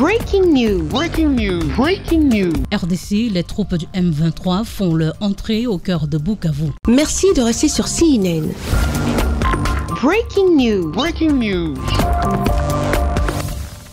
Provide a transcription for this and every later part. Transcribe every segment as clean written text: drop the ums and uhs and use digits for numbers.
Breaking news. Breaking news. Breaking news. RDC, les troupes du M23 font leur entrée au cœur de Bukavu. Merci de rester sur CNN. Breaking news. Breaking news.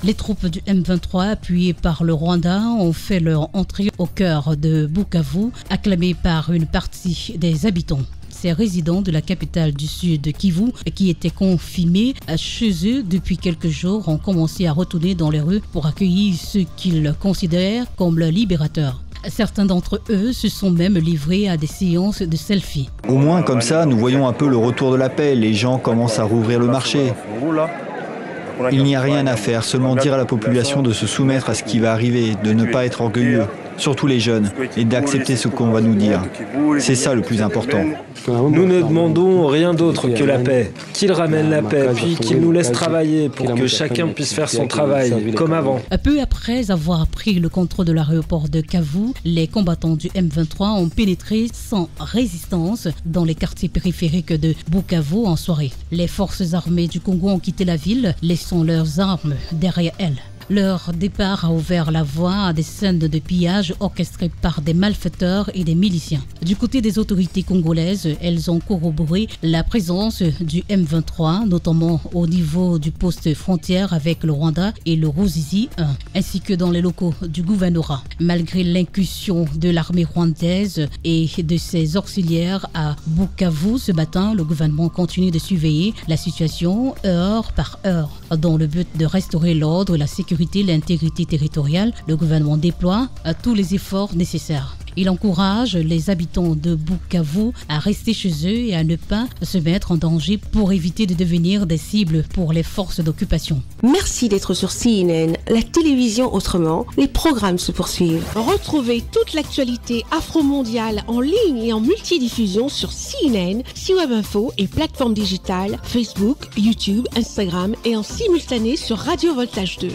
Les troupes du M23, appuyées par le Rwanda, ont fait leur entrée au cœur de Bukavu, acclamées par une partie des habitants. Ces résidents de la capitale du sud Kivu, qui étaient confinés chez eux depuis quelques jours, ont commencé à retourner dans les rues pour accueillir ceux qu'ils considèrent comme leurs libérateurs. Certains d'entre eux se sont même livrés à des séances de selfies. Au moins comme ça, nous voyons un peu le retour de la paix. Les gens commencent à rouvrir le marché. Il n'y a rien à faire, seulement dire à la population de se soumettre à ce qui va arriver, de ne pas être orgueilleux, surtout les jeunes, et d'accepter ce qu'on va nous dire. C'est ça le plus important. Nous ne demandons rien d'autre que la paix. Qu'ils ramènent la paix, puis qu'ils nous laissent travailler pour que chacun puisse faire son travail, comme avant. Peu après avoir pris le contrôle de l'aéroport de Kavu, les combattants du M23 ont pénétré sans résistance dans les quartiers périphériques de Bukavu en soirée. Les forces armées du Congo ont quitté la ville, laissant leurs armes derrière elles. Leur départ a ouvert la voie à des scènes de pillage orchestrées par des malfaiteurs et des miliciens. Du côté des autorités congolaises, elles ont corroboré la présence du M23, notamment au niveau du poste frontière avec le Rwanda et le Ruzizi 1, ainsi que dans les locaux du gouvernorat. Malgré l'incursion de l'armée rwandaise et de ses auxiliaires à Bukavu ce matin, le gouvernement continue de surveiller la situation heure par heure. Dans le but de restaurer l'ordre et la sécurité, l'intégrité territoriale, le gouvernement déploie tous les efforts nécessaires. Il encourage les habitants de Bukavu à rester chez eux et à ne pas se mettre en danger pour éviter de devenir des cibles pour les forces d'occupation. Merci d'être sur CNN, la télévision autrement. Les programmes se poursuivent. Retrouvez toute l'actualité afro-mondiale en ligne et en multidiffusion sur CNN, C-Web Info et plateformes digitales, Facebook, YouTube, Instagram et en simultané sur Radio Voltage 2.